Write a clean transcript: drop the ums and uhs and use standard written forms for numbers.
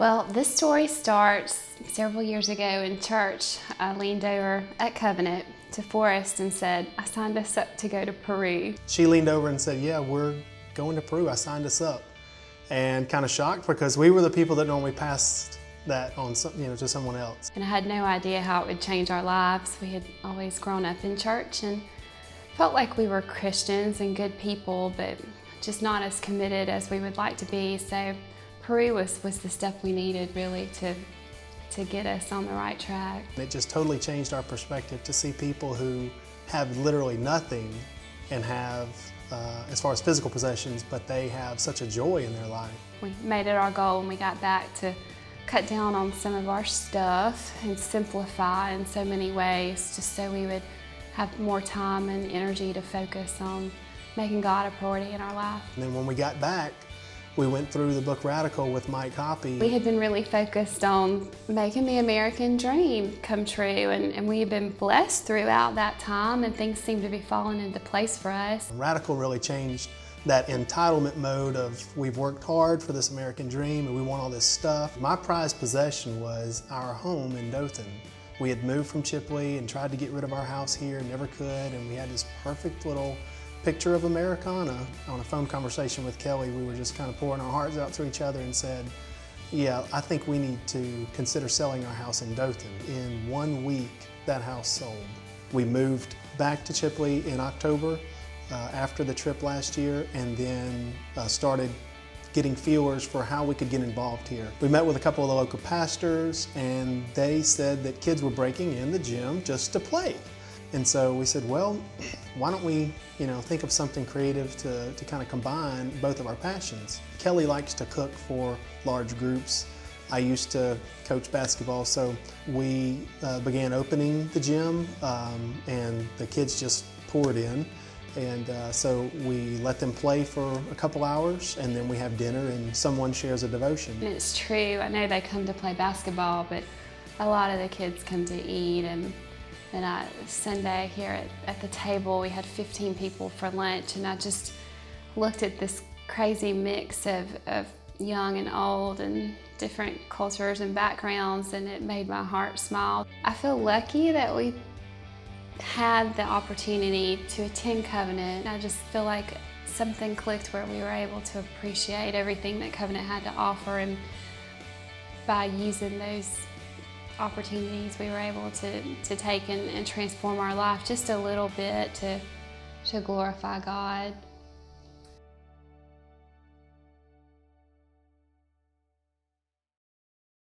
Well, this story starts several years ago in church. I leaned over at Covenant to Forrest and said, I signed us up to go to Peru. She leaned over and said, yeah, we're going to Peru. I signed us up. And kind of shocked because we were the people that normally passed that on to someone else. And I had no idea how it would change our lives. We had always grown up in church and felt like we were Christians and good people, but just not as committed as we would like to be. So Peru was the step we needed really to get us on the right track. It just totally changed our perspective to see people who have literally nothing and have, as far as physical possessions, but they have such a joy in their life. We made it our goal when we got back to cut down on some of our stuff and simplify in so many ways, just so we would have more time and energy to focus on making God a priority in our life. And then when we got back, we went through the book Radical with Mike Hoppy. We had been really focused on making the American dream come true, and we had been blessed throughout that time, and things seemed to be falling into place for us. Radical really changed that entitlement mode of we've worked hard for this American dream and we want all this stuff. My prized possession was our home in Dothan. We had moved from Chipley and tried to get rid of our house here, never could, and we had this perfect little picture of Americana. On a phone conversation with Kelly, we were just kind of pouring our hearts out to each other and said, yeah, I think we need to consider selling our house in Dothan. In 1 week, that house sold. We moved back to Chipley in October after the trip last year, and then started getting feelers for how we could get involved here. We met with a couple of the local pastors, and they said that kids were breaking in the gym just to play. And so we said, well, why don't we think of something creative to kind of combine both of our passions. Kelly likes to cook for large groups. I used to coach basketball, so we began opening the gym, and the kids just poured in. And so we let them play for a couple hours, and then we have dinner and someone shares a devotion. And it's true, I know they come to play basketball, but a lot of the kids come to eat. And Sunday here at the table, we had 15 people for lunch, and I just looked at this crazy mix of young and old and different cultures and backgrounds, and it made my heart smile. I feel lucky that we had the opportunity to attend Covenant. I just feel like something clicked where we were able to appreciate everything that Covenant had to offer, and by using those opportunities we were able to take and transform our life just a little bit to glorify God.